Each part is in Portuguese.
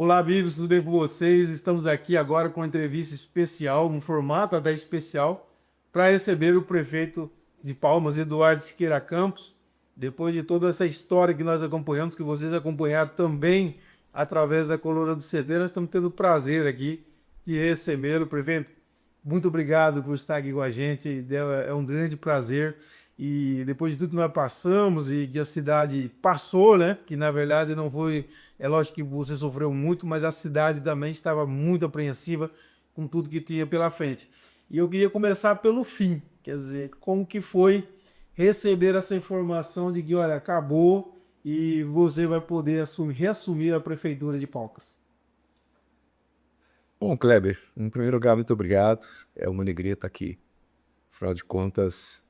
Olá, amigos, tudo bem com vocês? Estamos aqui agora com uma entrevista especial, um formato até especial, para receber o prefeito de Palmas, Eduardo Siqueira Campos. Depois de toda essa história que nós acompanhamos, que vocês acompanharam também através da Coluna do CT, nós estamos tendo o prazer aqui de receber o prefeito. Muito obrigado por estar aqui com a gente, é um grande prazer. E depois de tudo que nós passamos e que a cidade passou, né? Que na verdade não foi. É lógico que você sofreu muito, mas a cidade também estava muito apreensiva com tudo que tinha pela frente. E eu queria começar pelo fim, quer dizer, como que foi receber essa informação de que, olha, acabou e você vai poder reassumir a prefeitura de Palcas. Bom, Kleber, em primeiro lugar, muito obrigado. É uma alegria estar aqui. Afinal de contas,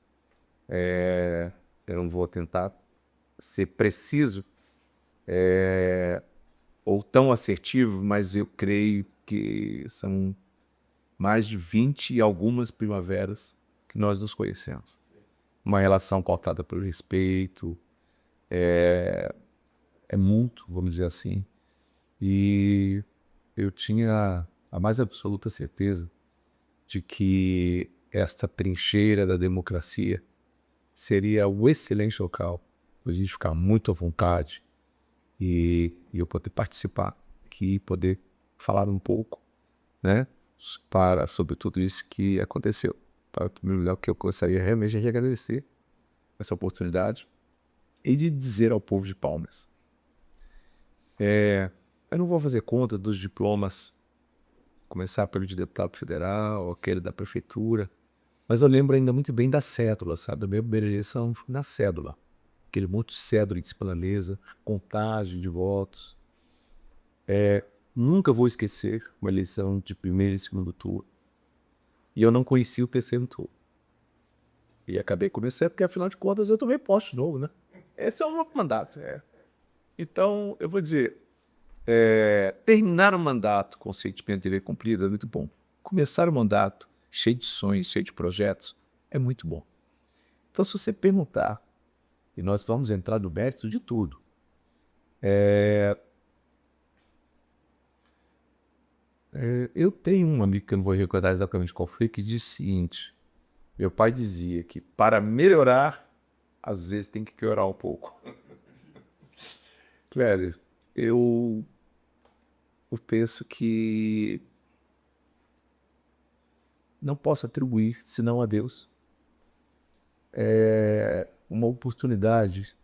eu não vou tentar ser preciso ou tão assertivo, mas eu creio que são mais de 20 e algumas primaveras que nós nos conhecemos. Uma relação pautada pelo respeito, é mútuo, vamos dizer assim. E eu tinha a mais absoluta certeza de que esta trincheira da democracia seria o excelente local para a gente ficar muito à vontade e eu poder participar aqui, poder falar um pouco, né, sobre tudo isso que aconteceu. Para, em primeiro lugar, que eu gostaria realmente de agradecer essa oportunidade e de dizer ao povo de Palmas. Eu não vou fazer conta dos diplomas, começar pelo de deputado federal, aquele da prefeitura, mas eu lembro ainda muito bem da cédula, sabe? A minha primeira eleição foi na cédula. Aquele monte de cédula em cima da mesa, contagem de votos. Nunca vou esquecer uma eleição de primeiro e segundo turno. E eu não conhecia o terceiro turno. E acabei começando porque, afinal de contas, eu tomei posse de novo, né? Esse é o novo mandato. Então, eu vou dizer, terminar o mandato com o sentimento de dever cumprido é muito bom. Começar o mandato cheio de sonhos, cheio de projetos, é muito bom. Então, se você perguntar, e nós vamos entrar no mérito de tudo, eu tenho um amigo que eu não vou recordar exatamente qual foi, que disse o seguinte: meu pai dizia que para melhorar, às vezes tem que piorar um pouco. Claro, eu, eu penso que não posso atribuir, senão a Deus, uma oportunidade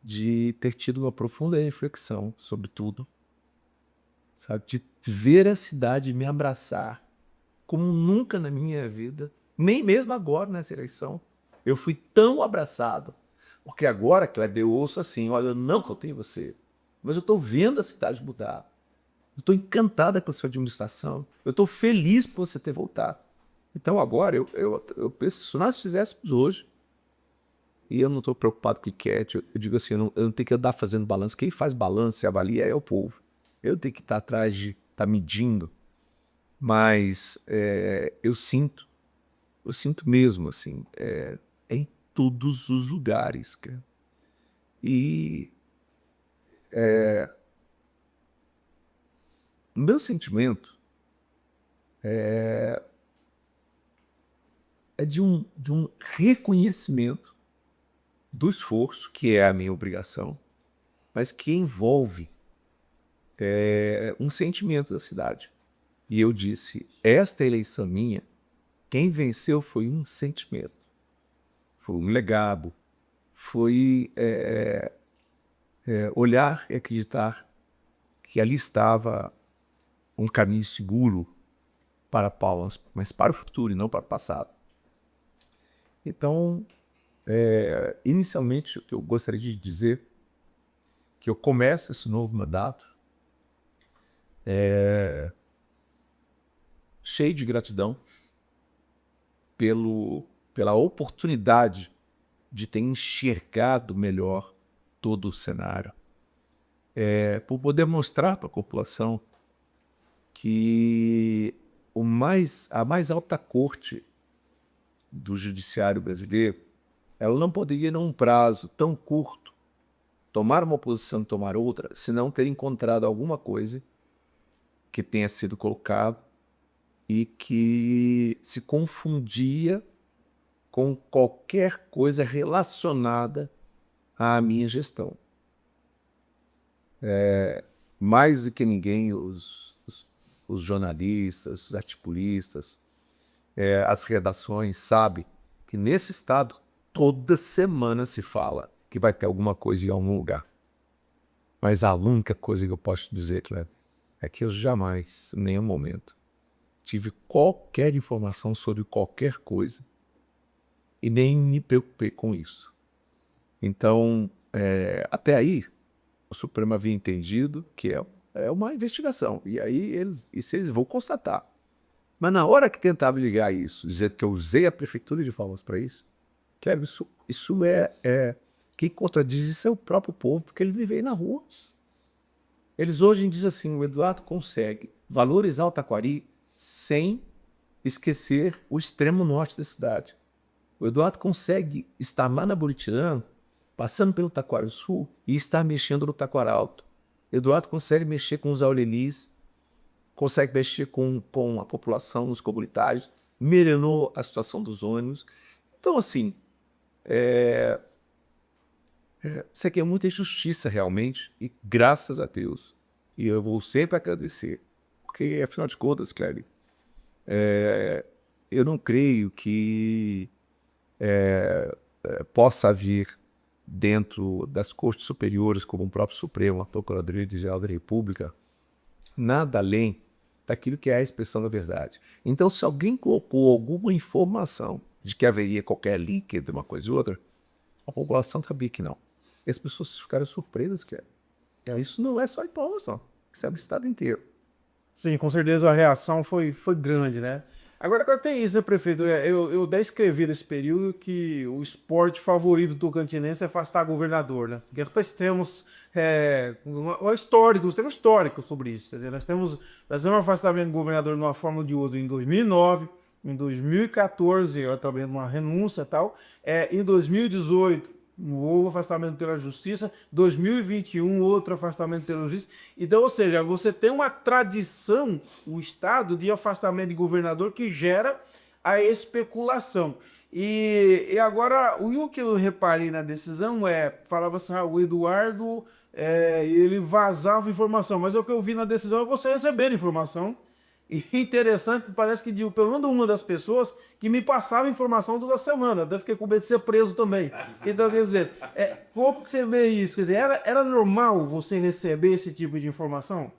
de ter tido uma profunda reflexão sobre tudo, sabe? De ver a cidade me abraçar como nunca na minha vida, nem mesmo agora nessa eleição, eu fui tão abraçado. Porque agora, Kleber, eu ouço assim, olha, eu não votei em você, mas eu estou vendo a cidade mudar. Eu estou encantada com a sua administração. Eu estou feliz por você ter voltado. Então agora, eu penso, se nós fizéssemos hoje, e eu não estou preocupado com o que é, eu digo assim, eu não tenho que andar fazendo balanço. Quem faz balanço e avalia é o povo. Eu tenho que estar atrás de estar medindo, mas eu sinto mesmo, assim, em todos os lugares, cara. E o meu sentimento é de um reconhecimento do esforço, que é a minha obrigação, mas que envolve um sentimento da cidade. E eu disse, esta eleição minha, quem venceu foi um sentimento, foi um legado, foi olhar e acreditar que ali estava um caminho seguro para Palmas, mas para o futuro e não para o passado. Então, inicialmente, eu gostaria de dizer que eu começo esse novo mandato cheio de gratidão pela oportunidade de ter enxergado melhor todo o cenário, por poder mostrar para a população que a mais alta corte do judiciário brasileiro, ela não poderia, num prazo tão curto, tomar uma posição e tomar outra, se não ter encontrado alguma coisa que tenha sido colocado e que se confundia com qualquer coisa relacionada à minha gestão. Mais do que ninguém, os jornalistas, os articulistas, as redações sabem que nesse estado toda semana se fala que vai ter alguma coisa em algum lugar. Mas a única coisa que eu posso dizer, Cleber, é que eu jamais, em nenhum momento, tive qualquer informação sobre qualquer coisa e nem me preocupei com isso. Então, até aí, o Supremo havia entendido que é uma investigação. E aí eles vão constatar. Mas na hora que tentava ligar isso, dizer que eu usei a prefeitura de Palmas para isso, Cleber, isso quem contradiz isso é o próprio povo, porque ele vive aí na rua. Eles hoje dizem assim, o Eduardo consegue valorizar o Taquari sem esquecer o extremo norte da cidade. O Eduardo consegue estar lá na Buritirã, passando pelo Taquari Sul e estar mexendo no Taquari Alto. Eduardo consegue mexer com os aulelis, consegue mexer com a população, os comunitários, melhorou a situação dos ônibus. Então, assim, isso aqui é muita injustiça realmente, e graças a Deus, e eu vou sempre agradecer, porque afinal de contas, Cléber, eu não creio que possa haver dentro das cortes superiores, como o próprio Supremo, a Procuradoria-Geral da República, nada além daquilo que é a expressão da verdade. Então, se alguém colocou alguma informação de que haveria qualquer link entre uma coisa e outra, a população sabia que não. E as pessoas ficaram surpresas, que isso não é só em Palmas, não. Isso é o estado inteiro. Sim, com certeza a reação foi grande, né? Agora tem isso, né, prefeito? Eu descrevi nesse período que o esporte favorito do tocantinense é afastar governador, né? Porque nós temos um histórico sobre isso. Quer dizer, nós temos um afastamento do governador de uma forma ou de outra em 2009, em 2014, também uma renúncia e tal, em 2018, um afastamento pela justiça, 2021, outro afastamento pela justiça. Então, ou seja, você tem uma tradição, o Estado, de afastamento de governador que gera a especulação. E agora, o que eu reparei na decisão falava assim, o Eduardo, ele vazava informação, mas o que eu vi na decisão é você receber informação. E interessante, parece que de pelo menos uma das pessoas que me passava informação toda semana. Até fiquei com medo de ser preso também. Então, quer dizer, como que você vê isso? Quer dizer, era normal você receber esse tipo de informação?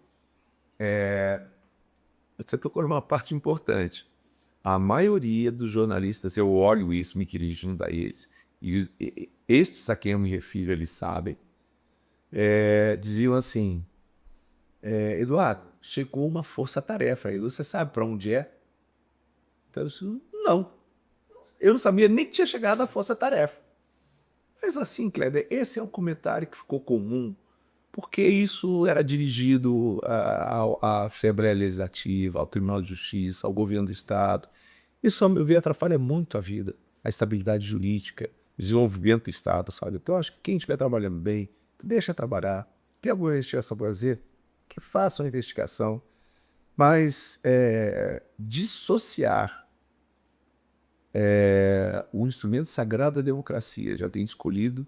Você tocou numa parte importante. A maioria dos jornalistas, eu olho isso, me dirigindo a eles, e estes a quem eu me refiro, eles sabem, diziam assim, Eduardo, chegou uma força-tarefa aí, você sabe para onde é? Então eu disse, não, eu não sabia nem que tinha chegado a força-tarefa. Mas assim, Kleber, esse é um comentário que ficou comum, porque isso era dirigido à Assembleia Legislativa, ao Tribunal de Justiça, ao governo do Estado. Isso, ao meu ver, atrapalha muito a vida, a estabilidade jurídica, o desenvolvimento do Estado, sabe? Então, eu acho que quem estiver trabalhando bem, deixa trabalhar. Tem alguma investigação para fazer? Que faça uma investigação. Mas dissociar o instrumento sagrado da democracia, já tem escolhido,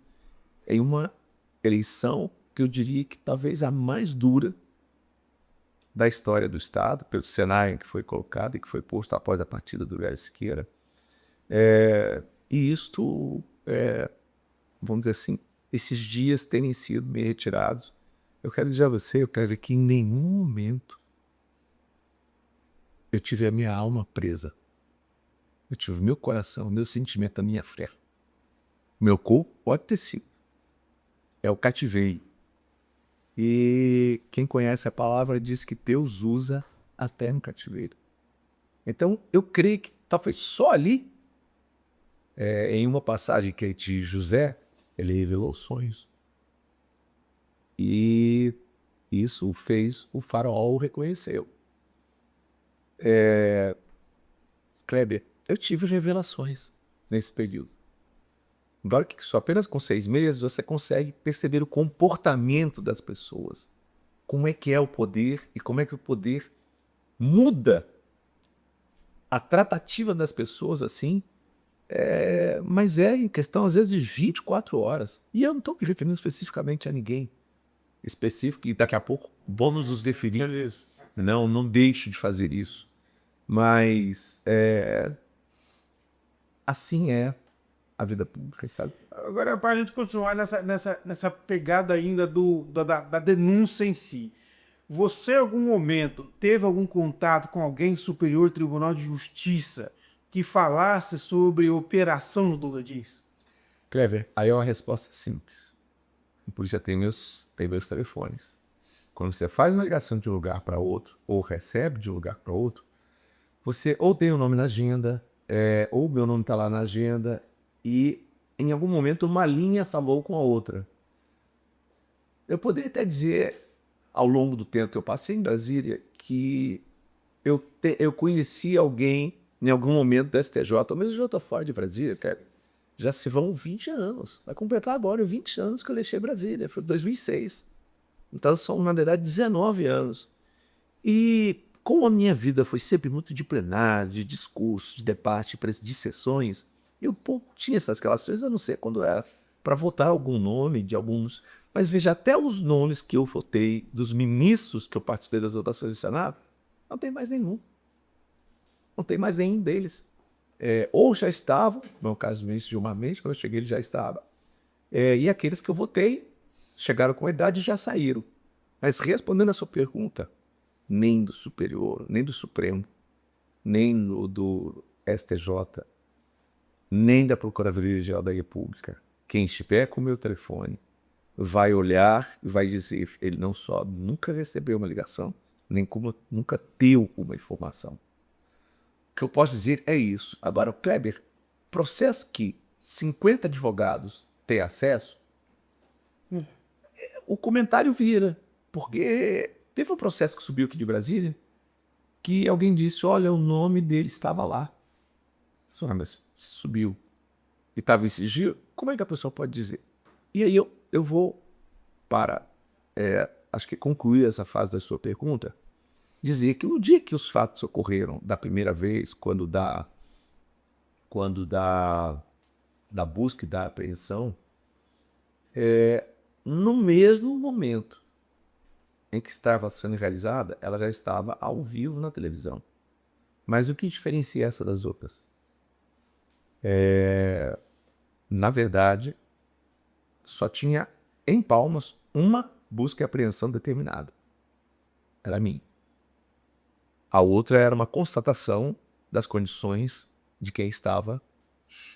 em uma eleição que eu diria que talvez a mais dura da história do Estado, pelo cenário que foi colocado e que foi posto após a partida do Velho Siqueira. E isto, vamos dizer assim, esses dias terem sido bem retirados. Eu quero dizer a você, eu quero dizer que em nenhum momento eu tive a minha alma presa. Eu tive o meu coração, o meu sentimento, a minha fé. O meu corpo pode ter sido. É o cativeiro. E quem conhece a palavra diz que Deus usa até no cativeiro. Então, eu creio que talvez só ali, em uma passagem que é de José, ele revelou sonhos. E isso fez o faraó o reconheceu. Kleber, eu tive revelações nesse período. Agora que só apenas com 6 meses você consegue perceber o comportamento das pessoas. Como é que é o poder e como é que o poder muda a tratativa das pessoas assim. Mas é em questão, às vezes, de 24 horas. E eu não estou me referindo especificamente a ninguém específico, e daqui a pouco vamos nos definir. Não deixo de fazer isso. Mas assim é a vida pública, sabe? Agora, para a gente continuar nessa pegada ainda da denúncia em si, você, em algum momento, teve algum contato com alguém superior Tribunal de Justiça que falasse sobre operação do Lula Jeans? Clever, aí é uma resposta simples. Por isso tem meus telefones. Quando você faz uma ligação de um lugar para outro, ou recebe de um lugar para outro, você ou tem o nome na agenda, ou o meu nome está lá na agenda, e em algum momento uma linha falou com a outra. Eu poderia até dizer, ao longo do tempo que eu passei em Brasília, que eu conheci alguém em algum momento do STJ, ou mesmo já estou fora de Brasília, cara. Já se vão 20 anos. Vai completar agora 20 anos que eu deixei Brasília. Foi em 2006. Então são, na verdade, 19 anos. E como a minha vida foi sempre muito de plenário, de discurso, de debate, de sessões, eu pouco tinha essas relações, eu não sei quando era, para votar algum nome de alguns. Mas veja, até os nomes que eu votei, dos ministros que eu participei das votações do Senado, não tem mais nenhum. Não tem mais nenhum deles. Ou já estavam, no meu caso do ministro Gilmar Mendes, quando eu cheguei ele já estava. E aqueles que eu votei chegaram com a idade e já saíram. Mas respondendo a sua pergunta, nem do Superior, nem do Supremo, nem do STJ, nem da Procuradoria-Geral da República, quem estiver com o meu telefone vai olhar e vai dizer, ele não só nunca recebeu uma ligação, nem como nunca deu uma informação. O que eu posso dizer é isso. Agora, o Kleber, processo que 50 advogados têm acesso, o comentário vira. Porque teve um processo que subiu aqui de Brasília, que alguém disse, olha, o nome dele estava lá. Mas se subiu e estava em sigilo, como é que a pessoa pode dizer? E aí eu vou para, acho que concluir essa fase da sua pergunta, dizer que no dia que os fatos ocorreram da primeira vez, quando da busca e da apreensão, no mesmo momento em que estava sendo realizada, ela já estava ao vivo na televisão. Mas o que diferencia essa das outras? Na verdade, só tinha em Palmas uma busca e apreensão determinada. Era a minha. A outra era uma constatação das condições de quem estava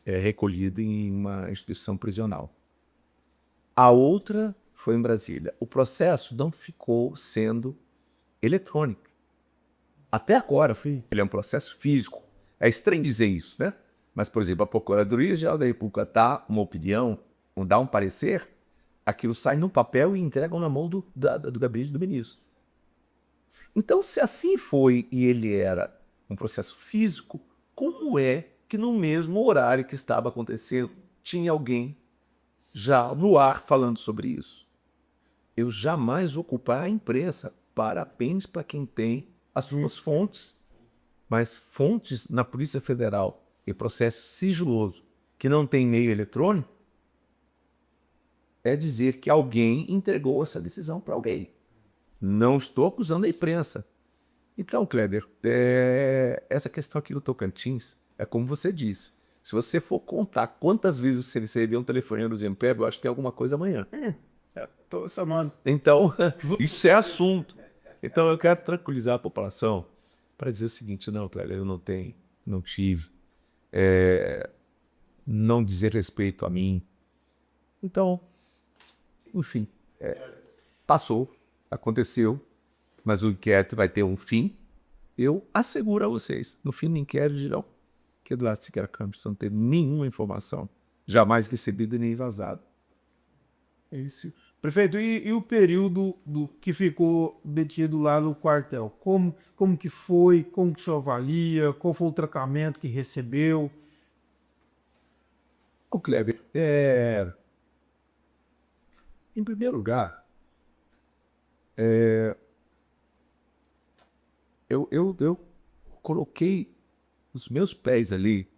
recolhido em uma instituição prisional. A outra foi em Brasília. O processo não ficou sendo eletrônico. Até agora, ele é um processo físico. É estranho dizer isso, né? Mas, por exemplo, a Procuradoria-Geral da República dá uma opinião, dá um parecer, aquilo sai no papel e entregam na mão do gabinete do ministro. Então, se assim foi e ele era um processo físico, como é que no mesmo horário que estava acontecendo, tinha alguém já no ar falando sobre isso? Eu jamais vou culpar a imprensa. Parabéns para quem tem as suas fontes. Mas fontes na Polícia Federal e processo sigiloso que não tem meio eletrônico é dizer que alguém entregou essa decisão para alguém. Não estou acusando a imprensa. Então, Kleber, essa questão aqui do Tocantins é como você disse. Se você for contar quantas vezes você recebeu um telefonema do Zempeb, eu acho que tem alguma coisa amanhã. Tô chamando. Então, isso é assunto. Então, eu quero tranquilizar a população para dizer o seguinte, não, Kleber, eu não tive, não dizer respeito a mim. Então, enfim, passou, aconteceu, mas o inquérito vai ter um fim. Eu asseguro a vocês, no fim do inquérito dirão que Eduardo Siqueira Campos não teve nenhuma informação, jamais recebida nem vazada. É isso. Prefeito, e o período que ficou detido lá no quartel? Como que foi? Como que o senhor avalia? Qual foi o tratamento que recebeu? Ô, Kleber, em primeiro lugar, eu coloquei os meus pés ali,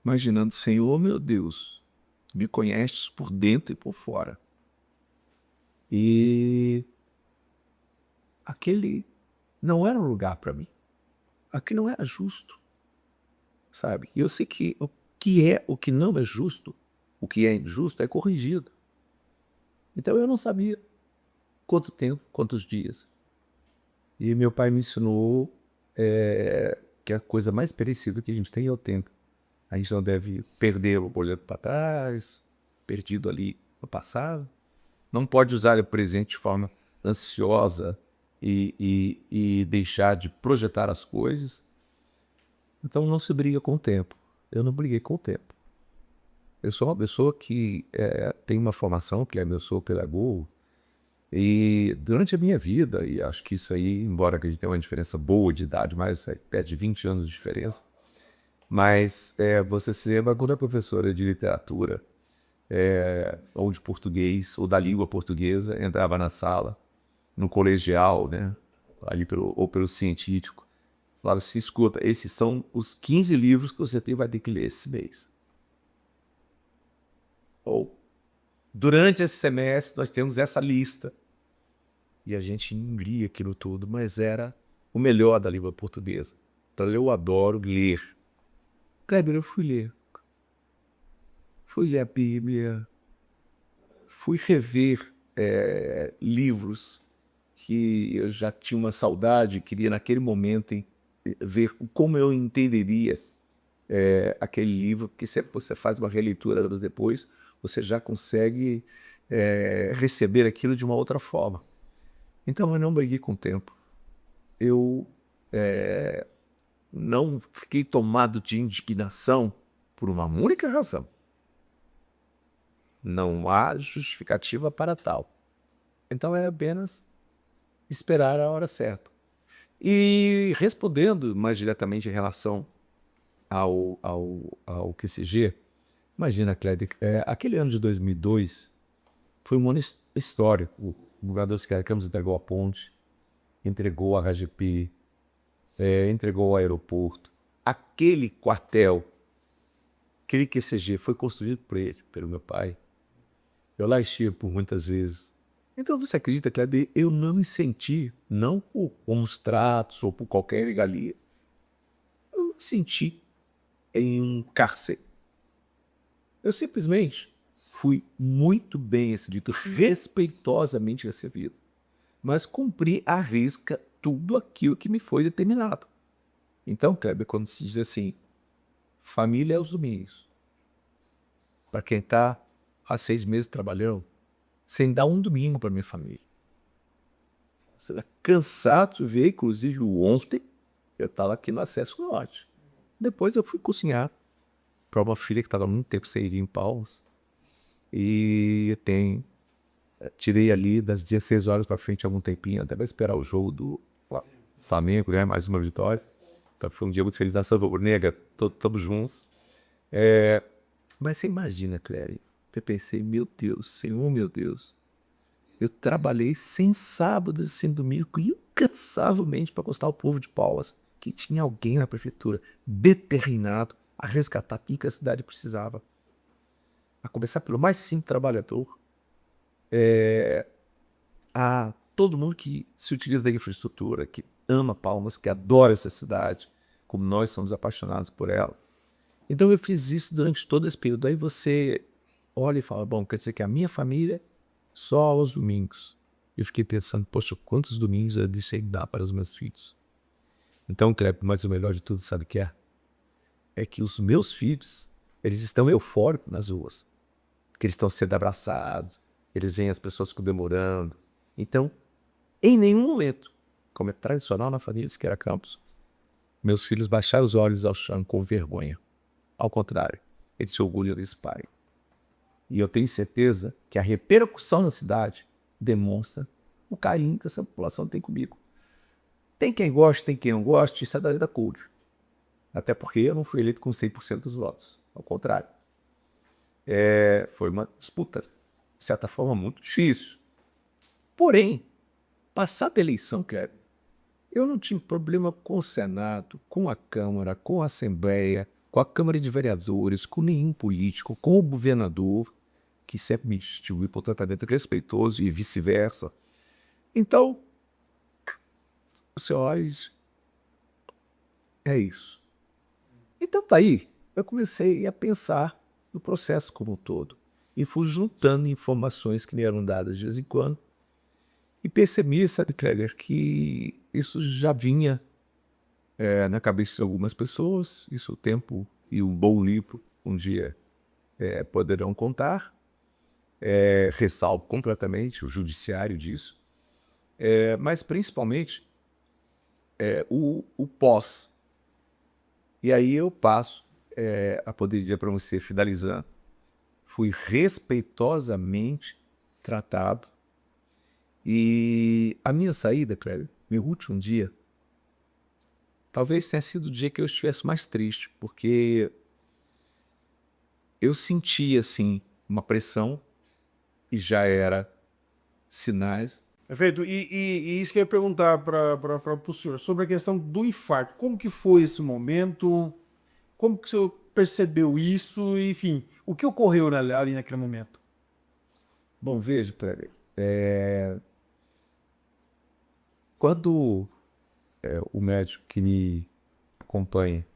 imaginando, Senhor, meu Deus, tu me conheces por dentro e por fora. E aquele não era um lugar para mim. Aquilo não era justo, sabe? E eu sei que o que não é justo, o que é injusto é corrigido. Então eu não sabia quanto tempo, quantos dias. E meu pai me ensinou que a coisa mais perecível que a gente tem é o tempo. A gente não deve perdê-lo olhando para trás, perdido ali no passado. Não pode usar o presente de forma ansiosa e deixar de projetar as coisas. Então não se briga com o tempo. Eu não briguei com o tempo. Eu sou uma pessoa que tem uma formação, que eu sou pedagogo, e durante a minha vida, e acho que isso aí, embora a gente tenha uma diferença boa de idade, mais perto de 20 anos de diferença, mas você se lembra quando é professora de literatura, ou de português, ou da língua portuguesa, entrava na sala, no colegial, né, ali ou pelo científico, falava assim, escuta, esses são os 15 livros que você vai ter que ler esse mês. Ou, durante esse semestre, nós temos essa lista. E a gente englia aquilo tudo, mas era o melhor da língua portuguesa. Então eu adoro ler. Kleber, eu fui ler. Fui ler a Bíblia, fui rever livros que eu já tinha uma saudade, queria naquele momento ver como eu entenderia aquele livro, porque se você faz uma releitura anos depois, você já consegue receber aquilo de uma outra forma. Então eu não briguei com o tempo. Eu não fiquei tomado de indignação por uma única razão. Não há justificativa para tal. Então é apenas esperar a hora certa. E respondendo mais diretamente em relação ao QCG, imagina, Cléber, aquele ano de 2002 foi um ano histórico. O governador Sérgio Campos entregou a ponte, entregou a RGP, entregou o aeroporto. Aquele quartel, aquele QCG foi construído por ele, pelo meu pai. Eu lá estive por muitas vezes. Então você acredita, que eu não me senti, não por bons tratos ou por qualquer regalia, eu me senti em um cárcere. Eu simplesmente fui muito bem recebido, respeitosamente recebido, mas cumpri à risca tudo aquilo que me foi determinado. Então, Kleber, quando se diz assim, família é os domingos, para quem está há 6 meses trabalhando, sem dar um domingo para minha família. Você está cansado de ver, inclusive ontem, eu estava aqui no Acesso Norte. Depois eu fui cozinhar para uma filha que estava há muito tempo sem ir em Palmas. E tirei ali das 16 horas para frente algum tempinho, até para esperar o jogo do Flamengo, né? Mais uma vitória. Então foi um dia muito feliz na Samba Negra, estamos juntos. Mas você imagina, Cléry, eu pensei, meu Deus, Senhor, meu Deus, eu trabalhei sem sábado e sem domingo, incansavelmente para constar o povo de Palmas, que tinha alguém na prefeitura determinado a resgatar tudo que a cidade precisava. A começar pelo mais simples trabalhador, a todo mundo que se utiliza da infraestrutura, que ama Palmas, que adora essa cidade, como nós somos apaixonados por ela. Então eu fiz isso durante todo esse período. Aí você olha e fala, bom, quer dizer que a minha família só aos domingos. Eu fiquei pensando, poxa, quantos domingos eu deixei de dar para os meus filhos? Então, Kleber, mas o melhor de tudo, sabe o que é? É que os meus filhos, eles estão eufóricos nas ruas. Que eles estão sendo abraçados, eles veem as pessoas comemorando. Então, em nenhum momento, como é tradicional na família Siqueira Campos, meus filhos baixaram os olhos ao chão com vergonha. Ao contrário, eles se orgulham desse pai. E eu tenho certeza que a repercussão na cidade demonstra o carinho que essa população tem comigo. Tem quem goste, tem quem não goste, isso é da lei da cor. Até porque eu não fui eleito com 100% dos votos. Ao contrário. Foi uma disputa, de certa forma, muito difícil. Porém, passada a eleição, cara, eu não tinha problema com o Senado, com a Câmara, com a Assembleia, com a Câmara de Vereadores, com nenhum político, com o governador, que sempre me distinguiu por tratamento respeitoso e vice-versa. Então, senhores, é isso. Então tá aí, eu comecei a pensar no processo como um todo. E fui juntando informações que me eram dadas de vez em quando. E percebi, sabe, Kleber, que isso já vinha na cabeça de algumas pessoas. Isso o tempo e um bom livro um dia poderão contar. Ressalvo completamente o judiciário disso. Mas principalmente o pós. E aí eu passo a poder dizer para você, finalizando, fui respeitosamente tratado. E a minha saída, Kleber, meu último dia, talvez tenha sido o dia que eu estivesse mais triste, porque eu senti, assim, uma pressão e já era sinais. Perfeito. E isso que eu ia perguntar para o senhor, sobre a questão do infarto. Como que foi esse momento? Como que o senhor percebeu isso? Enfim, o que ocorreu ali naquele momento? Bom, veja, Kleber, quando o médico que me acompanha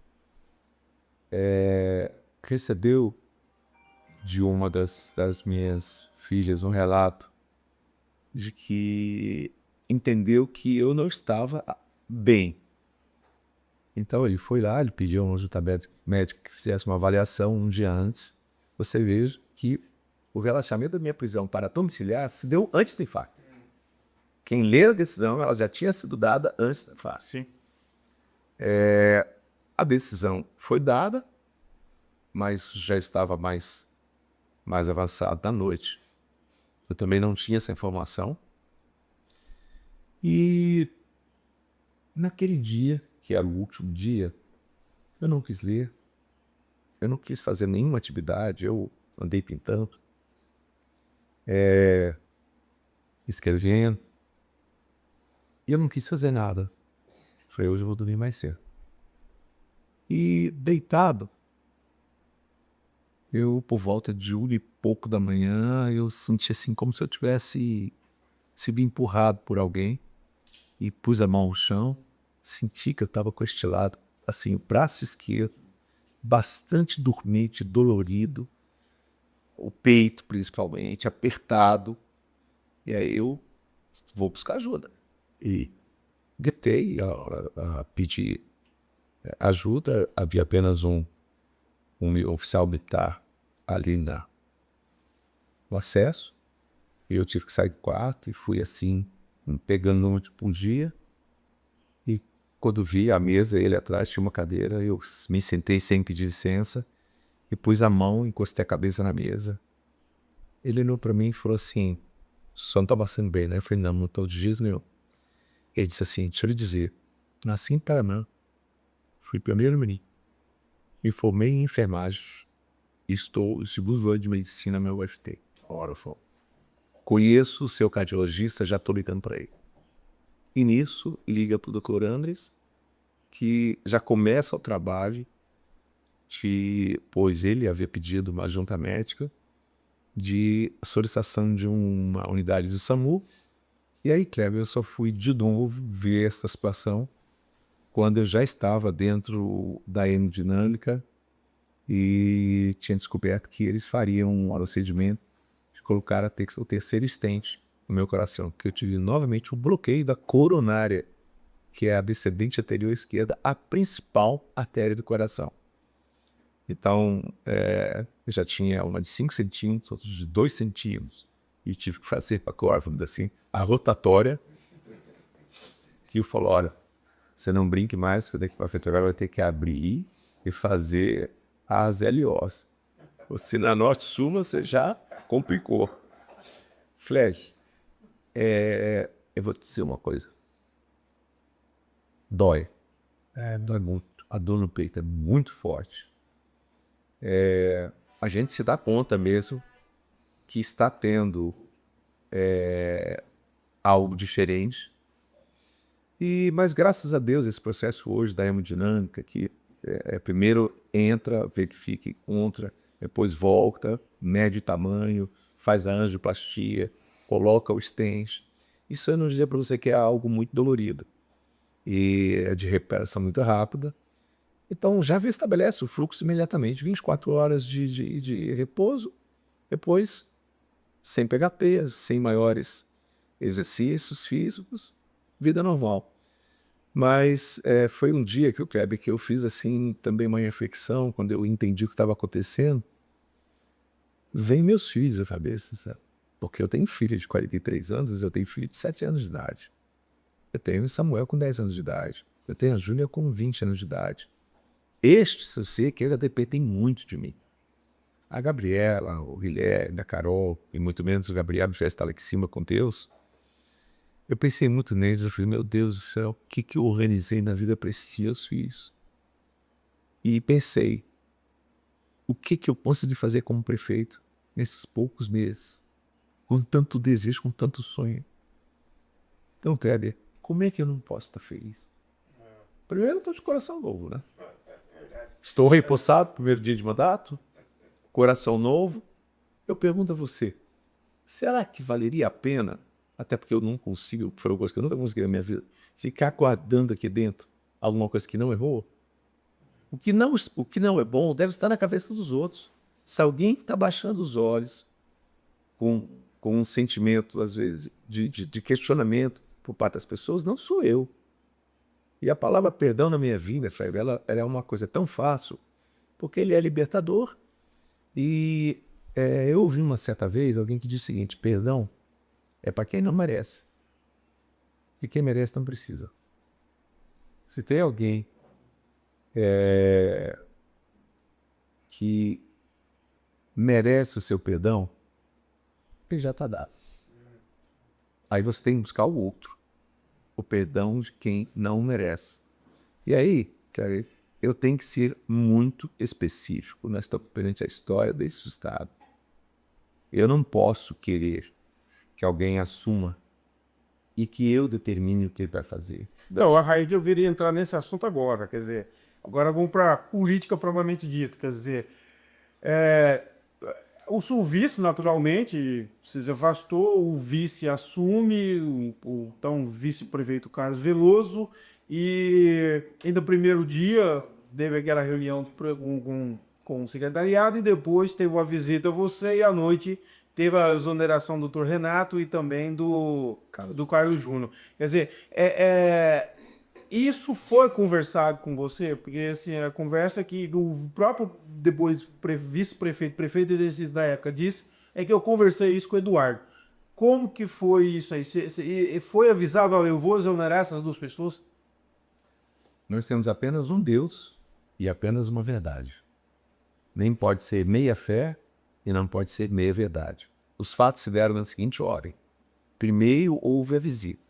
recebeu de uma das minhas filhas um relato de que entendeu que eu não estava bem. Então ele foi lá, ele pediu a um juntamento médico que fizesse uma avaliação um dia antes. Você veja que o relaxamento da minha prisão para domiciliar se deu antes do infarto. Quem lê a decisão, ela já tinha sido dada antes do infarto. Sim. A decisão foi dada, mas já estava mais avançado da noite. Eu também não tinha essa informação. E naquele dia, que era o último dia, eu não quis ler, eu não quis fazer nenhuma atividade, eu andei pintando, escrevendo, e eu não quis fazer nada. Falei, hoje eu vou dormir mais cedo. E deitado, eu, por volta de 1h pouco da manhã, eu senti assim como se eu tivesse sido empurrado por alguém e pus a mão no chão, senti que eu estava com este lado, assim, o braço esquerdo, bastante dormente, dolorido, o peito principalmente, apertado. E aí eu vou buscar ajuda. E gritei a pedir ajuda. Havia apenas um oficial militar ali no acesso. E eu tive que sair do quarto e fui assim, pegando no último dia. E quando vi a mesa, ele atrás tinha uma cadeira, eu me sentei sem pedir licença e pus a mão, encostei a cabeça na mesa. Ele olhou para mim e falou assim, só não tá passando bem, né? Eu falei, não tô de jeito nenhum. Ele disse assim, deixa eu lhe dizer, nasci em Paraná, fui pioneiro menino, me formei em enfermagem e estou no segundo ano de medicina na UFT. Ora, eu falei, conheço o seu cardiologista, já tô ligando para ele. E nisso, liga pro Dr. Andres, que já começa o trabalho, pois ele havia pedido uma junta médica de solicitação de uma unidade do SAMU. E aí, Kleber, eu só fui de novo ver essa situação quando eu já estava dentro da hemodinâmica e tinha descoberto que eles fariam um procedimento de colocar o terceiro stent no meu coração, porque eu tive novamente o bloqueio da coronária, que é a descendente anterior esquerda, a principal artéria do coração. Então, eu já tinha uma de 5 centímetros, outra de 2 centímetros, e tive que fazer para a assim, a rotatória, que eu falou, olha, você não brinque mais, que daqui para frente agora vai ter que abrir e fazer as LOs. Se na Norte-Sul você já complicou. Flash, eu vou te dizer uma coisa. Dói. Dói muito. A dor no peito é muito forte. a gente se dá conta mesmo que está tendo algo diferente. Mas graças a Deus esse processo hoje da hemodinâmica, que primeiro entra, verifica, encontra, depois volta, mede tamanho, faz a angioplastia, coloca o stent. Isso eu não dizer para você que é algo muito dolorido e é de recuperação muito rápida. Então já estabelece o fluxo imediatamente, 24 horas de repouso, depois sem PHT, sem maiores exercícios físicos, vida normal. Mas foi um dia que eu fiz assim também uma reflexão, quando eu entendi o que estava acontecendo. Vem meus filhos à cabeça, sabe? Porque eu tenho filho de 43 anos, eu tenho filho de 7 anos de idade. Eu tenho o Samuel com 10 anos de idade. Eu tenho a Júlia com 20 anos de idade. Estes, eu sei que ainda dependem muito de mim. A Gabriela, o Guilherme, a Carol, e muito menos o Gabriel, já está lá em cima com Deus. Eu pensei muito neles, eu falei, meu Deus do céu, o que eu organizei na vida para esses meus filhos? E pensei, o que eu consegui fazer como prefeito nesses poucos meses, com tanto desejo, com tanto sonho? Então, Kleber, como é que eu não posso estar feliz? Primeiro, eu estou de coração novo, né? Estou repossado, primeiro dia de mandato, coração novo. Eu pergunto a você, será que valeria a pena, até porque eu não consigo, foi uma coisa que eu nunca consegui na minha vida, ficar guardando aqui dentro alguma coisa que não é boa? O que não é bom deve estar na cabeça dos outros. Se alguém está baixando os olhos com um sentimento, às vezes, de questionamento por parte das pessoas, não sou eu. E a palavra perdão na minha vida, Fred, ela é uma coisa tão fácil, porque ele é libertador. E eu ouvi uma certa vez alguém que disse o seguinte, perdão é para quem não merece. E quem merece não precisa. Se tem alguém que merece o seu perdão, ele já está dado. Aí você tem que buscar o outro. O perdão de quem não merece. E aí, cara, eu tenho que ser muito específico. Nós estamos perante a história desse Estado. Eu não posso querer que alguém assuma e que eu determine o que ele vai fazer. Não, a Raíde eu viria entrar nesse assunto agora, quer dizer, agora vamos para política propriamente dita, quer dizer, é, o sul-vice, naturalmente, se afastou, o vice assume, então vice-prefeito Carlos Veloso, e ainda no primeiro dia teve aquela reunião com o secretariado, e depois teve uma visita a você, e à noite teve a exoneração do Dr. Renato e também do Carlos Júnior. Quer dizer, isso foi conversado com você? Porque assim, a conversa que o próprio depois vice-prefeito, prefeito de exercício da época disse é que eu conversei isso com o Eduardo. Como que foi isso aí? Foi avisado, ó, eu vou exonerar essas duas pessoas? Nós temos apenas um Deus e apenas uma verdade. Nem pode ser meia fé e não pode ser meia verdade. Os fatos se deram na seguinte ordem. Primeiro houve a visita.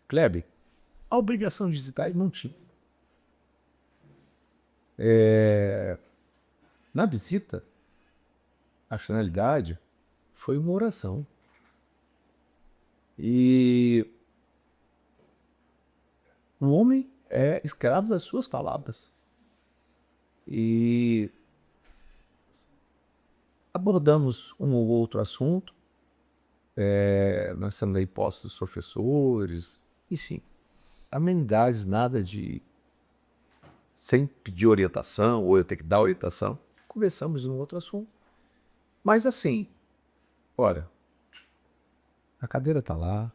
Kleber, a obrigação de visitar ele não tinha. Na visita, a finalidade foi uma oração. E o homem é escravo das suas palavras. E abordamos um ou outro assunto. Nós temos aí postos dos professores, enfim, amenidades, nada de sem pedir orientação ou eu ter que dar orientação. Conversamos num outro assunto. Mas assim, olha, a cadeira está lá,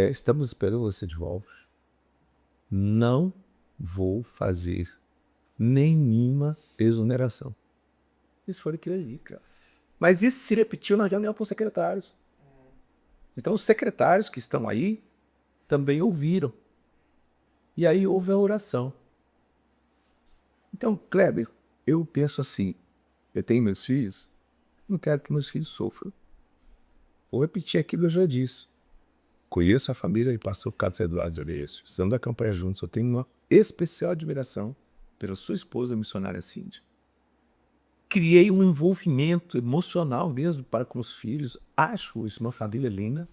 estamos esperando você de volta. Não vou fazer nenhuma exoneração. Isso foi aquilo ali, cara. Mas isso se repetiu na reunião com os secretários. Então os secretários que estão aí também ouviram. E aí houve a oração. Então, Kleber, eu penso assim, eu tenho meus filhos, não quero que meus filhos sofram. Vou repetir aquilo que eu já disse. Conheço a família de pastor Carlos Eduardo de Oreias. Estamos da campanha juntos, eu tenho uma especial admiração pela sua esposa, a missionária Cíntia. Criei um envolvimento emocional mesmo para com os filhos. Acho isso uma família linda.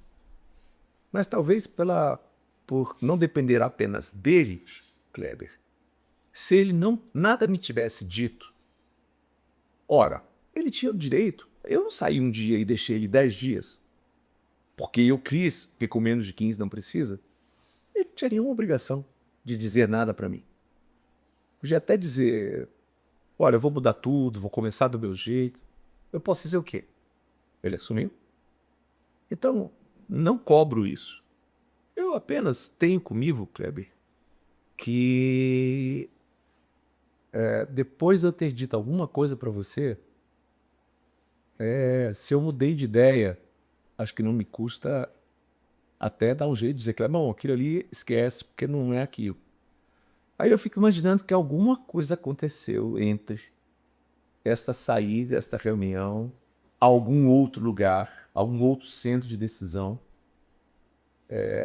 Mas talvez por não depender apenas dele, Kleber, se ele nada me tivesse dito, ora, ele tinha o direito. Eu não saí um dia e deixei ele 10 dias, porque eu quis, porque com menos de 15 não precisa. Ele não tinha nenhuma obrigação de dizer nada para mim. Podia até dizer, olha, eu vou mudar tudo, vou começar do meu jeito. Eu posso dizer o quê? Ele assumiu. Então, não cobro isso. Eu apenas tenho comigo, Kleber, que depois de eu ter dito alguma coisa para você, se eu mudei de ideia, acho que não me custa até dar um jeito de dizer, Kleber, bom, aquilo ali esquece, porque não é aquilo. Aí eu fico imaginando que alguma coisa aconteceu entre esta saída, esta reunião, algum outro lugar, algum outro centro de decisão,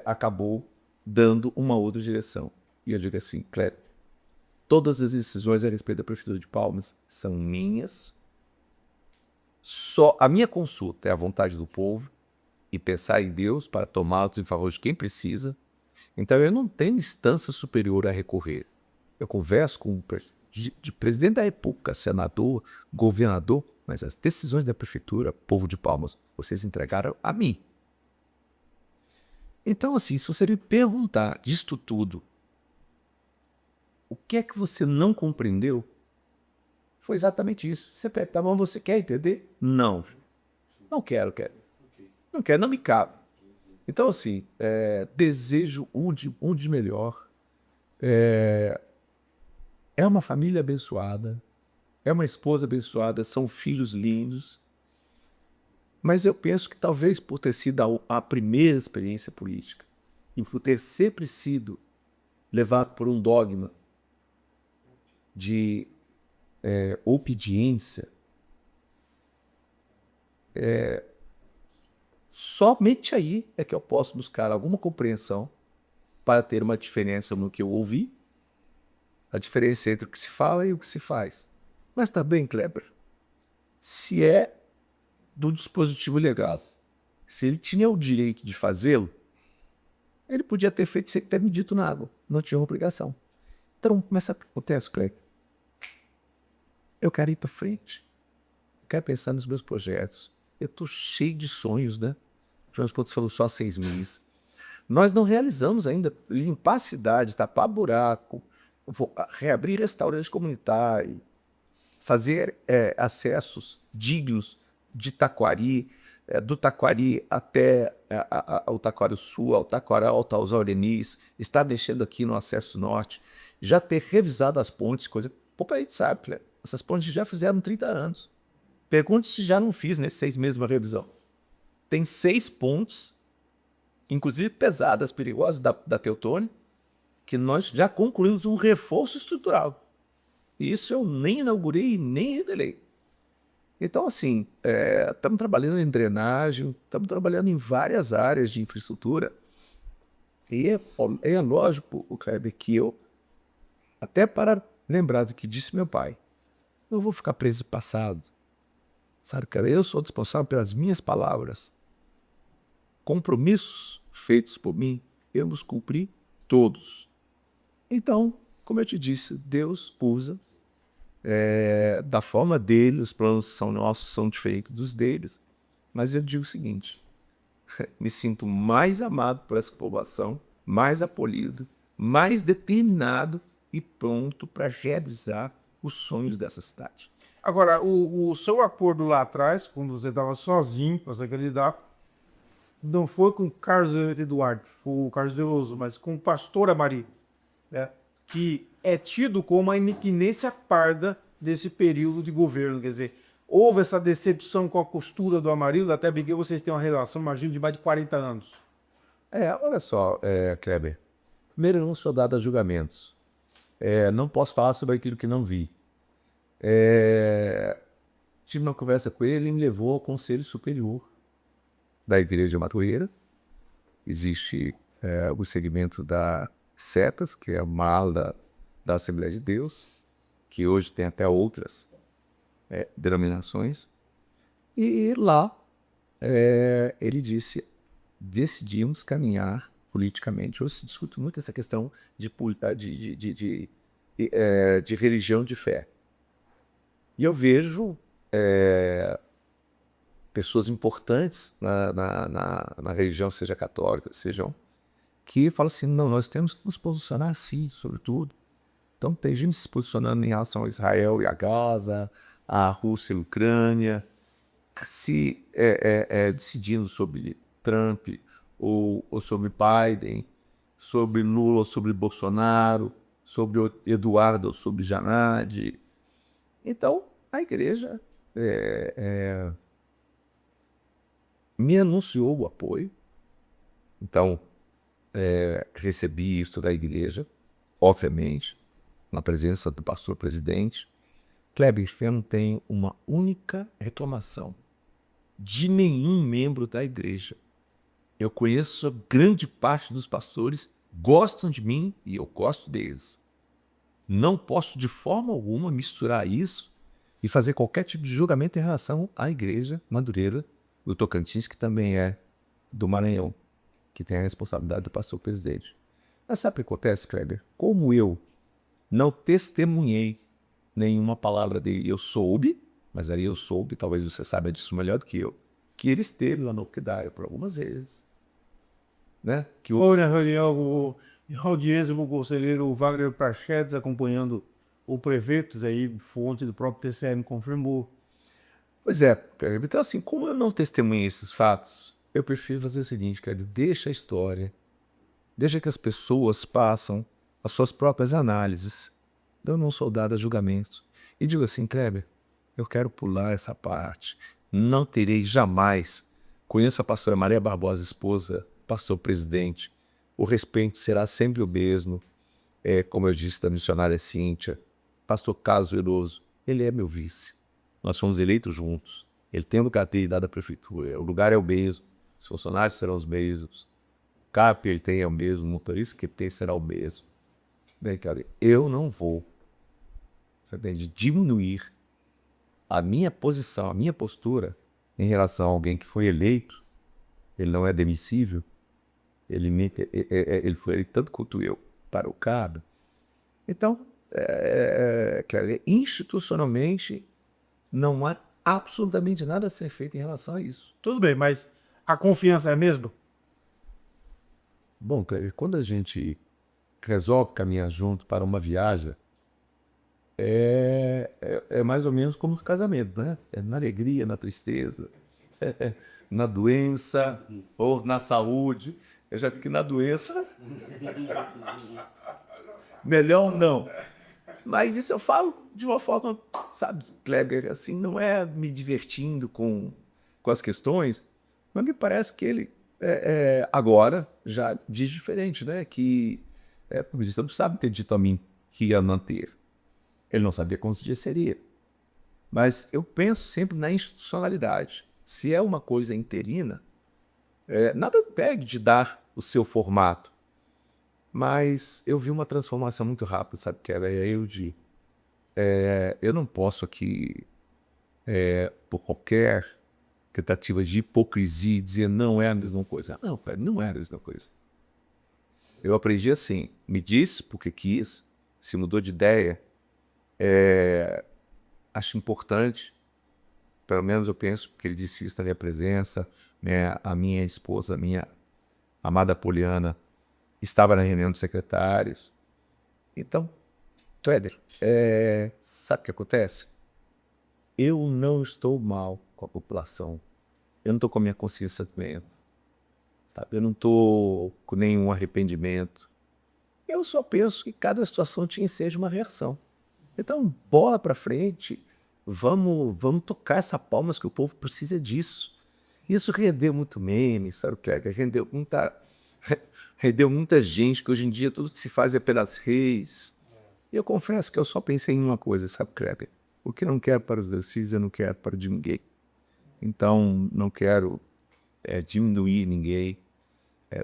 acabou dando uma outra direção. E eu digo assim, Kleber, todas as decisões a respeito da Prefeitura de Palmas são minhas. Só a minha consulta é a vontade do povo e pensar em Deus para tomá-los em favor de quem precisa. Então eu não tenho instância superior a recorrer. Eu converso com o presidente da República, senador, governador, mas as decisões da Prefeitura, povo de Palmas, vocês entregaram a mim. Então, assim, se você me perguntar disto tudo, o que é que você não compreendeu? Foi exatamente isso. Você pega, tá bom, você quer entender? Não. Não quero. Não quero, não me cabe. Então, assim, desejo um de melhor. É uma família abençoada, é uma esposa abençoada, são filhos lindos. Mas eu penso que talvez por ter sido a primeira experiência política e por ter sempre sido levado por um dogma de obediência, somente aí é que eu posso buscar alguma compreensão para ter uma diferença no que eu ouvi, a diferença entre o que se fala e o que se faz. Mas também, Kleber, se é do dispositivo legado, se ele tinha o direito de fazê-lo, ele podia ter feito sem ter me dito nada, não tinha obrigação. Então, mas sabe o que acontece, Kleber? Eu quero ir para frente, eu quero pensar nos meus projetos. Eu estou cheio de sonhos, né? Afinal de contas, falou só 6 meses. Nós não realizamos ainda limpar a cidade, tapar buraco, reabrir restaurante comunitário, fazer acessos dignos de Taquari, do Taquari até o Taquari Sul, ao Taquari Alto, aos Aurenis, está mexendo aqui no acesso norte, já ter revisado as pontes, coisa que pouca gente sabe, né? Essas pontes já fizeram 30 anos. Pergunte se já não fiz nesses 6 meses uma revisão. Tem 6 pontes, inclusive pesadas, perigosas, da Teutônia, que nós já concluímos um reforço estrutural. E isso eu nem inaugurei e nem revelei. Então, assim, estamos trabalhando em drenagem, estamos trabalhando em várias áreas de infraestrutura. E é lógico, Kleber, que eu, até para lembrar do que disse meu pai, eu vou ficar preso no passado. Sabe, cara, eu sou responsável pelas minhas palavras. Compromissos feitos por mim, eu os cumpri todos. Então, como eu te disse, Deus usa da forma dele, os planos são nossos, são diferentes dos deles. Mas eu digo o seguinte, me sinto mais amado por essa população, mais apolido, mais determinado e pronto para realizar os sonhos dessa cidade. Agora, o seu acordo lá atrás, quando você estava sozinho para se candidatar, não foi com o Carlos Eduardo, foi o Carlos Veloso, mas com o pastor Amari, né, que é tido como a inequinência parda desse período de governo. Quer dizer, houve essa decepção com a postura do Amarildo, até porque vocês têm uma relação, imagino, de mais de 40 anos. Olha só, Kleber. Primeiro, eu não sou dado a julgamentos. Não posso falar sobre aquilo que não vi. Tive uma conversa com ele e me levou ao Conselho Superior da Igreja Matoeira. Existe o segmento da Setas, que é uma ala da Assembleia de Deus, que hoje tem até outras denominações. E lá ele disse, decidimos caminhar politicamente. Hoje se discute muito essa questão de religião de fé. E eu vejo pessoas importantes na religião, seja católica, sejam, que falam assim, não, nós temos que nos posicionar assim, sobretudo. Então tem gente se posicionando em relação a Israel e a Gaza, a Rússia e a Ucrânia, se decidindo sobre Trump ou sobre Biden, sobre Lula ou sobre Bolsonaro, sobre Eduardo ou sobre Janade. Então, a igreja me anunciou o apoio. Então, recebi isso da igreja, obviamente, na presença do pastor presidente. Kleber, eu não tenho uma única reclamação de nenhum membro da igreja. Eu conheço a grande parte dos pastores, gostam de mim e eu gosto deles. Não posso de forma alguma misturar isso e fazer qualquer tipo de julgamento em relação à igreja Madureira do Tocantins, que também é do Maranhão, que tem a responsabilidade do pastor presidente. Mas sabe o que acontece, Kleber? Como eu não testemunhei nenhuma palavra dele, eu soube, mas aí eu soube, talvez você saiba disso melhor do que eu, que ele esteve lá no Orquidária por algumas vezes. Né? Que Foi na reunião o audiência conselheiro Wagner Prachedes acompanhando o prefeito, aí fonte do próprio TCE me confirmou. Pois é, então assim, como eu não testemunhei esses fatos, eu prefiro fazer o seguinte, cara, deixa a história, deixa que as pessoas passam as suas próprias análises. Eu não sou dado a julgamentos. E digo assim, Kleber, eu quero pular essa parte. Não terei jamais. Conheço a pastora Maria Barbosa, esposa, pastor presidente. O respeito será sempre o mesmo. Como eu disse da missionária Cíntia, pastor Carlos Veloso, ele é meu vice. Nós fomos eleitos juntos. Ele tem o lugar dele da prefeitura. O lugar é o mesmo. Os funcionários serão os mesmos. O CAP ele tem é o mesmo. O motorista que ele tem será o mesmo. Bem, cara, eu não vou, você entende, diminuir a minha posição, a minha postura em relação a alguém que foi eleito. Ele não é demissível. Ele foi eleito tanto quanto eu para o cargo. Então, cara, institucionalmente, não há absolutamente nada a ser feito em relação a isso. Tudo bem, mas a confiança é a mesma? Bom, Cleber, quando a gente resolve caminhar junto para uma viagem, é mais ou menos como um casamento, né? É na alegria, na tristeza, na doença ou na saúde. Eu já vi que na doença, melhor não. Mas isso eu falo de uma forma, sabe, Kleber, assim, não é me divertindo com as questões, mas me parece que ele agora já diz diferente, né? Que o ministro não sabe ter dito a mim que ia manter. Ele não sabia quantos dias seria. Mas eu penso sempre na institucionalidade. Se é uma coisa interina, nada impede de dar o seu formato. Mas eu vi uma transformação muito rápida, sabe? Que era eu de... eu não posso aqui, por qualquer tentativa de hipocrisia, dizer não é a mesma coisa. Não, pera, não é a mesma coisa. Eu aprendi assim, me disse porque quis, se mudou de ideia, acho importante, pelo menos eu penso, porque ele disse isso na minha presença, né? A minha esposa, a minha amada Poliana, estava na reunião dos secretários. Então, Kleber, sabe o que acontece? Eu não estou mal com a população. Eu não estou com a minha consciência doente. Sabe? Eu não estou com nenhum arrependimento. Eu só penso que cada situação tinha que ser uma reação. Então, bola para frente. Vamos tocar essa palmas que o povo precisa disso. Isso rendeu muito meme, sabe o que é? Rendeu muita gente, que hoje em dia tudo que se faz é pelas reis. E eu confesso que eu só pensei em uma coisa, sabe, Kleber? O que não quero para os meus filhos, eu não quero para de ninguém. Então, não quero diminuir ninguém.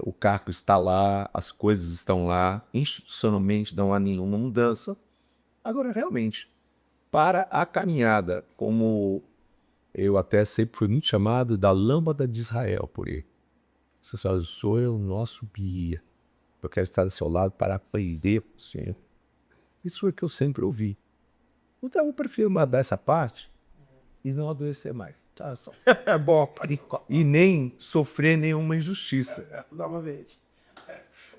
O cargo está lá, as coisas estão lá, institucionalmente não há nenhuma mudança. Agora, realmente, para a caminhada, como eu até sempre fui muito chamado da lâmpada de Israel por ele. Você só sou eu, nosso guia. Eu quero estar do seu lado para aprender com o Senhor. Isso é o que eu sempre ouvi. Então eu prefiro mandar essa parte e não adoecer mais. Tá, só. É bom. E nem sofrer nenhuma injustiça. Novamente.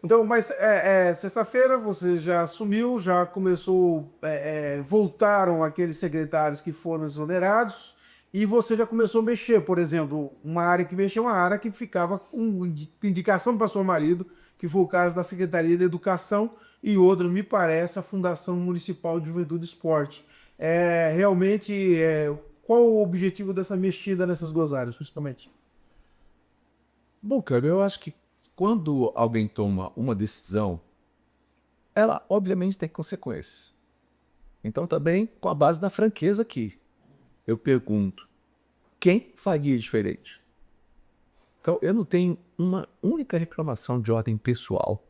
Então, mas sexta-feira você já assumiu, já começou, voltaram aqueles secretários que foram exonerados e você já começou a mexer, por exemplo, uma área que mexeu, uma área que ficava com indicação do pastor marido, que foi o caso da Secretaria de Educação e outra, me parece, a Fundação Municipal de Juventude e Esporte. Realmente, qual o objetivo dessa mexida nessas duas áreas, principalmente? Bom, cara, eu acho que quando alguém toma uma decisão, ela obviamente tem consequências. Então também com a base da franqueza aqui, eu pergunto, quem faria diferente? Então eu não tenho uma única reclamação de ordem pessoal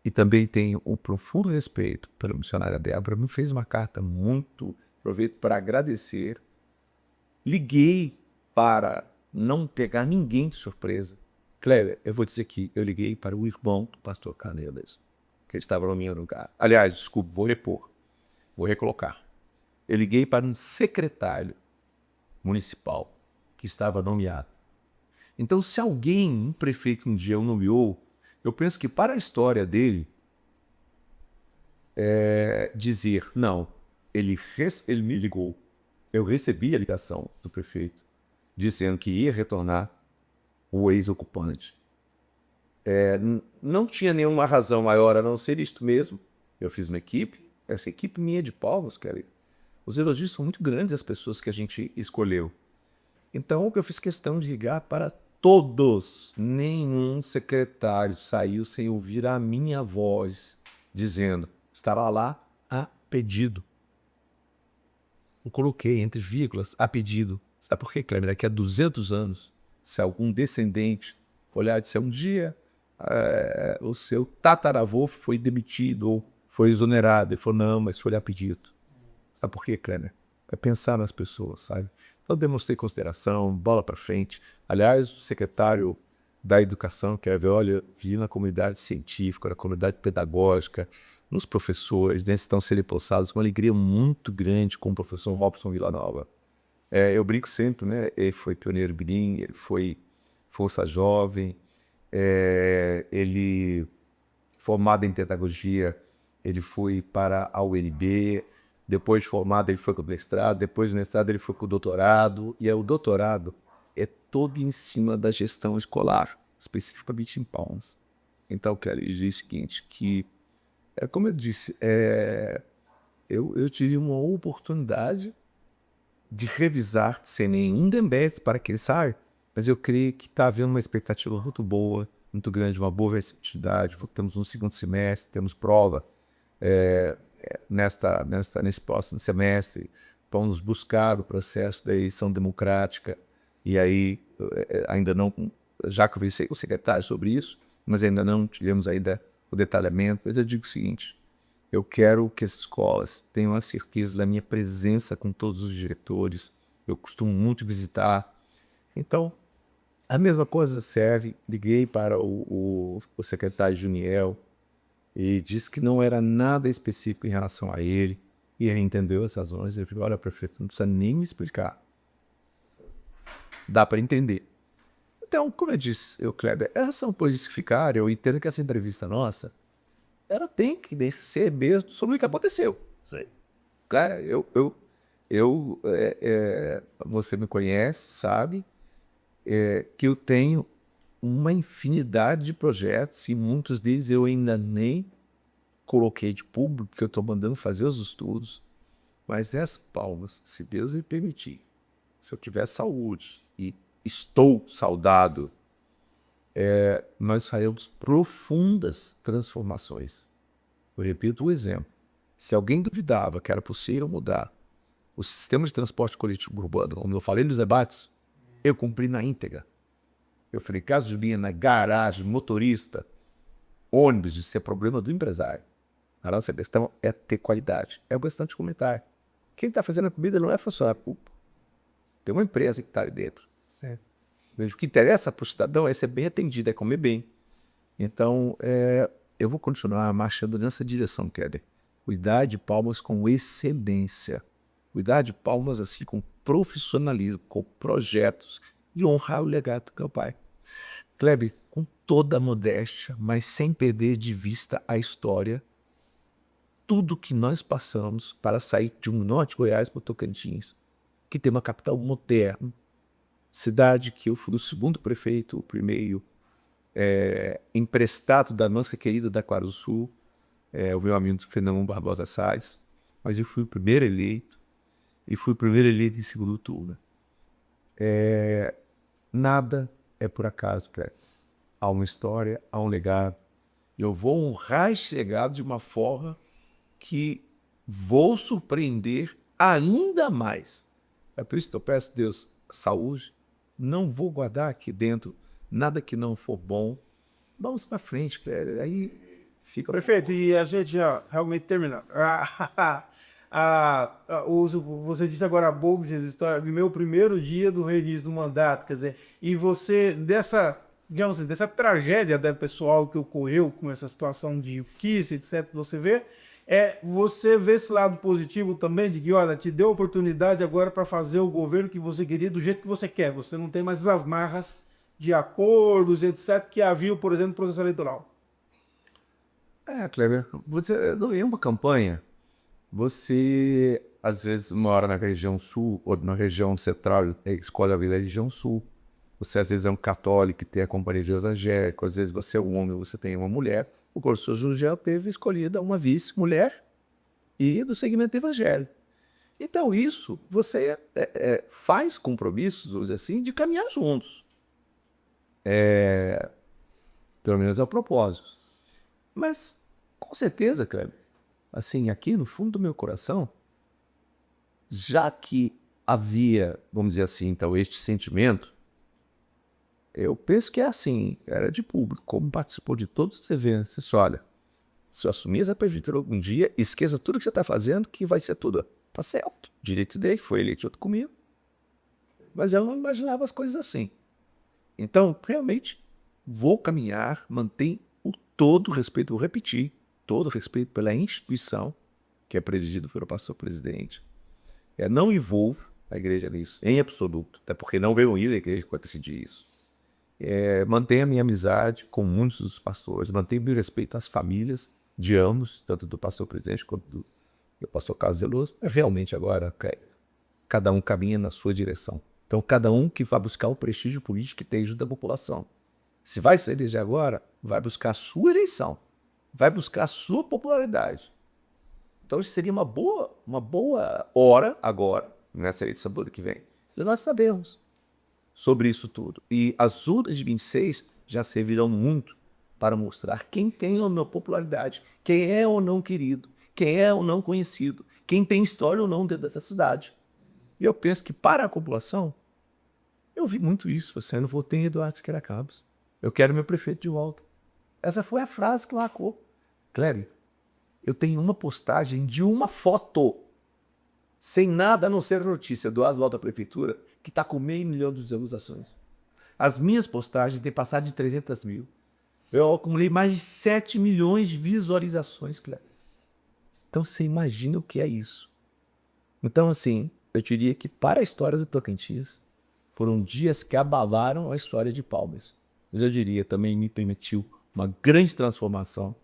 e também tenho um profundo respeito pela missionária Débora, me fez uma carta muito, aproveito para agradecer. Liguei para não pegar ninguém de surpresa. Cléber, eu vou dizer que eu liguei para o irmão do pastor Canelas, que ele estava no meu lugar. Aliás, desculpe, vou repor, vou recolocar. Eu liguei para um secretário municipal que estava nomeado. Então, se alguém, um prefeito um dia o nomeou, eu penso que para a história dele, dizer, não, ele me ligou, eu recebi a ligação do prefeito, dizendo que ia retornar o ex-ocupante. Não tinha nenhuma razão maior a não ser isto mesmo. Eu fiz uma equipe, essa equipe minha de Palmas, cara, os elogios são muito grandes às pessoas que a gente escolheu. Então, eu fiz questão de ligar para todos. Nenhum secretário saiu sem ouvir a minha voz, dizendo, estará lá a pedido. Eu coloquei entre vírgulas a pedido. Sabe por quê, Cleber? Daqui a 200 anos, se algum descendente olhar e disser um dia o seu tataravô foi demitido ou foi exonerado, ele falou, não, mas foi a pedido. Sabe por quê, Kleiner? É pensar nas pessoas, sabe? Então demonstrei consideração, bola para frente. Aliás, o secretário da Educação quer ver, olha, vi na comunidade científica, na comunidade pedagógica, nos professores, né, estão sendo empossados, uma alegria muito grande com o professor Robson Villanova. Eu brinco sempre, né? Ele foi pioneiro bilim, ele foi Força Jovem, ele, formado em pedagogia, ele foi para a UNB, depois de formado ele foi para o mestrado, depois do mestrado ele foi para o doutorado, e o doutorado é todo em cima da gestão escolar, especificamente em Palmas. Então, quero dizer o seguinte, que, como eu disse, eu tive uma oportunidade de revisar sem nenhum demérito para que ele saia, mas eu creio que está havendo uma expectativa muito boa, muito grande, uma boa receptividade. Temos um segundo semestre, temos prova nesse próximo semestre. Vamos buscar o processo da eleição democrática e aí ainda não, já conversei com o secretário sobre isso, mas ainda não tivemos ainda o detalhamento. Mas eu digo o seguinte, eu quero que as escolas tenham a certeza da minha presença com todos os diretores. Eu costumo muito visitar. Então, a mesma coisa serve. Liguei para o secretário Juniel e disse que não era nada específico em relação a ele. E ele entendeu as razões. Ele falou, olha, prefeito, não precisa nem me explicar. Dá para entender. Então, como eu disse, Kleber, essas são coisas que ficaram. Eu entendo que essa entrevista nossa, ela tem que ser mesmo sobre o que aconteceu. Sim. Cara, você me conhece, sabe, que eu tenho uma infinidade de projetos e muitos deles eu ainda nem coloquei de público, que eu estou mandando fazer os estudos. Mas essas Palmas, se Deus me permitir, se eu tiver saúde e estou saudado, nós faremos profundas transformações. Eu repito o exemplo. Se alguém duvidava que era possível mudar o sistema de transporte coletivo urbano, como eu falei nos debates, eu cumpri na íntegra. Eu falei, caso de linha na garagem, motorista, ônibus, isso é problema do empresário. A nossa questão é ter qualidade. É o bastante comentário. quem está fazendo a comida não é funcionário público. Tem uma empresa que está ali dentro. Certo. O que interessa para o cidadão é ser bem atendido, é comer bem. Então, eu vou continuar marchando nessa direção, Keller. Cuidar de Palmas com excelência. Cuidar de Palmas assim com profissionalismo, com projetos e honrar o legado do meu pai. Kleber, com toda a modéstia, mas sem perder de vista a história, tudo que nós passamos para sair de um norte de Goiás para o Tocantins, que tem uma capital moderna, cidade que eu fui o segundo prefeito, o primeiro emprestado da nossa querida da Aquário Sul, o meu amigo Fernando Barbosa Salles, mas eu fui o primeiro eleito, e fui o primeiro eleito em segundo turno. Nada é por acaso, Kleber. Há uma história, há um legado. Eu vou honrar esse legado de uma forma que vou surpreender ainda mais. É por isso que eu peço a Deus saúde. Não vou guardar aqui dentro nada que não for bom. Vamos para frente, Kleber. Aí fica... Prefeito, e a gente já realmente terminando. Você disse agora há pouco, do meu primeiro dia do reinício do mandato, quer dizer, e você, digamos assim, dessa tragédia pessoal que ocorreu com essa situação de justiça, etc., você vê esse lado positivo também, de que, olha, te deu oportunidade agora para fazer o governo que você queria do jeito que você quer. Você não tem mais as amarras de acordos, etc., que havia, por exemplo, no processo eleitoral. Kleber, em uma campanha, você, às vezes, mora na região sul ou na região central, escolhe a vir da região sul. Você, às vezes, é um católico que tem a companhia de evangélico, às vezes você é um homem, você tem uma mulher. O professor Jurgel teve escolhida uma vice-mulher e do segmento evangélico. Então, isso, você faz compromissos, vamos dizer assim, de caminhar juntos. Pelo menos é o propósito. Mas, com certeza, Kleber, assim, aqui no fundo do meu coração, já que havia, vamos dizer assim, então, este sentimento, eu penso que é assim, era de público, como participou de todos os eventos. Você olha, se eu assumir essa prefeitura algum dia, esqueça tudo que você está fazendo, que vai ser tudo. Tá certo, direito dele, foi eleito junto comigo. Mas eu não imaginava as coisas assim. Então, realmente, vou caminhar, manter todo o respeito, vou repetir, todo o respeito pela instituição, que é presidido pelo pastor presidente. Não envolvo a igreja nisso, em absoluto, até porque não veio ir à igreja quando decidi isso. Mantenho a minha amizade com muitos dos pastores, mantenho meu respeito às famílias de ambos, tanto do pastor presidente quanto do pastor Carlos Veloso. Realmente agora, cada um caminha na sua direção. Então, cada um que vai buscar o prestígio político que tem junto da população. Se vai se eleger agora, vai buscar a sua eleição, vai buscar a sua popularidade. Então, isso seria uma boa hora agora, nessa eleição do ano que vem, e nós sabemos sobre isso tudo. E as urnas de 26 já servirão muito para mostrar quem tem ou não popularidade, quem é ou não querido, quem é ou não conhecido, quem tem história ou não dentro dessa cidade. E eu penso que para a população, eu vi muito isso. Você não votei em Eduardo Siqueira Campos. Eu quero meu prefeito de volta. Essa foi a frase que marcou. Kleber, eu tenho uma postagem de uma foto, sem nada a não ser notícia do Eduardo à prefeitura, que está com 500 mil de visualizações. As minhas postagens têm passado de 300 mil. Eu acumulei mais de 7 milhões de visualizações, Kleber. Então você imagina o que é isso. Então, assim, eu diria que para a história do Tocantins, foram dias que abalaram a história de Palmas. Mas eu diria, também me permitiu uma grande transformação.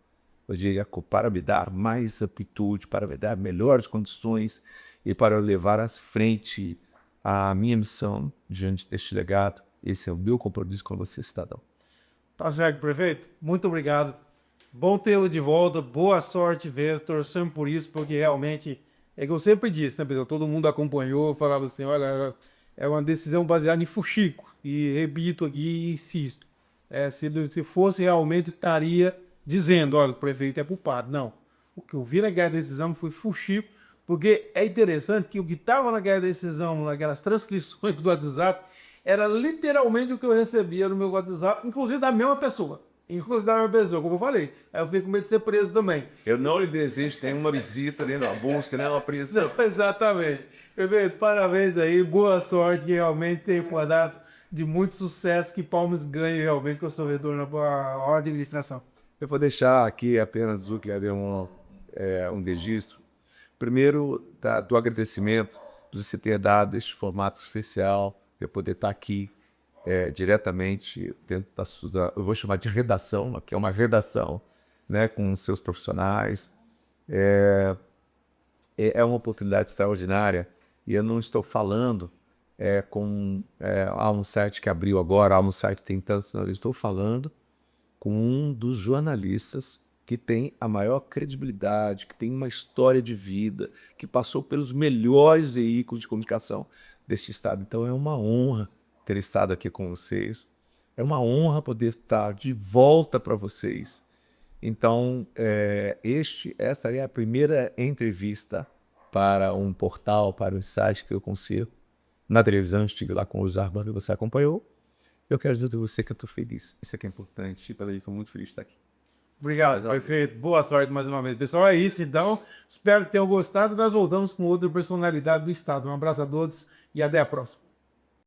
Eu diria, para me dar mais amplitude, para me dar melhores condições e para levar à frente a minha missão diante deste legado. Esse é o meu compromisso com você, cidadão. Tá certo, prefeito. Muito obrigado. Bom tê-lo de volta. Boa sorte ver, torcendo por isso, porque realmente, é que eu sempre disse, né, pessoal? Todo mundo acompanhou, falava assim, olha, é uma decisão baseada em fuxico. E repito aqui e insisto. Se fosse realmente, estaria dizendo, olha, o prefeito é culpado. Não. O que eu vi naquela decisão foi fuxico, porque é interessante que o que estava naquela decisão, naquelas transcrições do WhatsApp, era literalmente o que eu recebia no meu WhatsApp, inclusive da mesma pessoa. em considerar uma pessoa, como eu falei. Aí eu fiquei com medo de ser preso também. Eu não lhe desejo nenhuma visita, nem uma busca, nem uma prisão. Não, exatamente. Prefeito, parabéns aí, boa sorte, que realmente tem uma data de muito sucesso, que Palmas ganhe realmente com o seu retorno à administração. Eu vou deixar aqui apenas o que é um registro. Primeiro, do agradecimento por você ter dado este formato especial, de eu poder estar aqui diretamente dentro da sua, eu vou chamar de redação, que é uma redação, né, com os seus profissionais. É uma oportunidade extraordinária e eu não estou falando um site que abriu agora, um site que tem tantos, não, eu estou falando com um dos jornalistas que tem a maior credibilidade, que tem uma história de vida, que passou pelos melhores veículos de comunicação deste estado. Então é uma honra ter estado aqui com vocês, é uma honra poder estar de volta para vocês. Então, essa é a primeira entrevista para um portal, para um site que eu consigo. Na televisão, estive lá com o Zarbano e você acompanhou. Eu quero dizer a você que eu estou feliz. Isso aqui é importante. Estou muito feliz de estar aqui. Obrigado, perfeito. Boa sorte mais uma vez. Pessoal, é isso então. Espero que tenham gostado. Nós voltamos com outra personalidade do estado. Um abraço a todos e até a próxima.